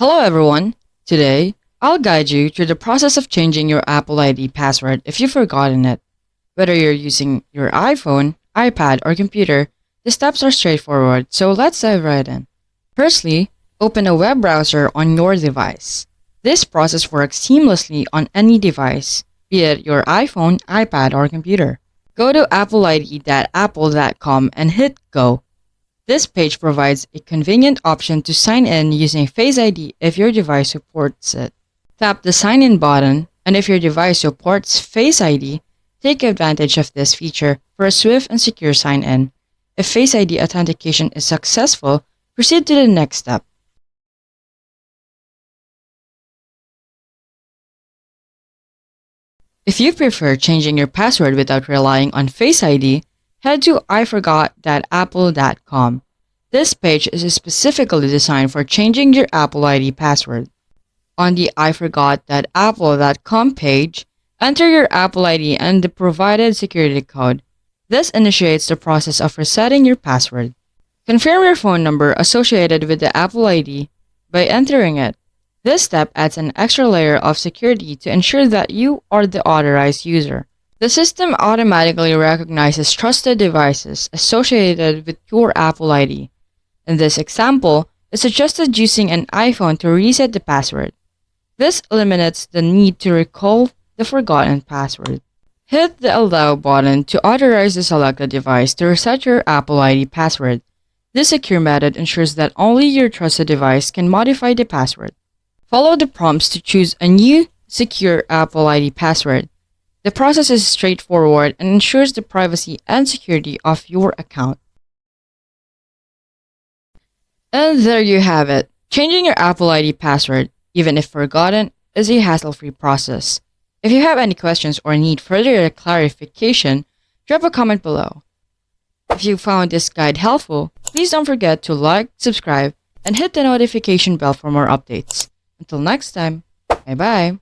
Hello everyone! Today, I'll guide you through the process of changing your Apple ID password if you've forgotten it. Whether you're using your iPhone, iPad, or computer, the steps are straightforward, so let's dive right in. Firstly, open a web browser on your device. This process works seamlessly on any device, be it your iPhone, iPad, or computer. Go to appleid.apple.com and hit Go. This page provides a convenient option to sign in using Face ID if your device supports it. Tap the Sign In button, and if your device supports Face ID, take advantage of this feature for a swift and secure sign-in. If Face ID authentication is successful, proceed to the next step. If you prefer changing your password without relying on Face ID, head to iforgot.apple.com. This page is specifically designed for changing your Apple ID password. On the iforgot.apple.com page, enter your Apple ID and the provided security code. This initiates the process of resetting your password. Confirm your phone number associated with the Apple ID by entering it. This step adds an extra layer of security to ensure that you are the authorized user. The system automatically recognizes trusted devices associated with your Apple ID. In this example, it suggested using an iPhone to reset the password. This eliminates the need to recall the forgotten password. Hit the Allow button to authorize the selected device to reset your Apple ID password. This secure method ensures that only your trusted device can modify the password. Follow the prompts to choose a new, secure Apple ID password. The process is straightforward and ensures the privacy and security of your account. And there you have it. Changing your Apple ID password, even if forgotten, is a hassle-free process. If you have any questions or need further clarification, drop a comment below. If you found this guide helpful, please don't forget to like, subscribe, and hit the notification bell for more updates. Until next time, bye-bye.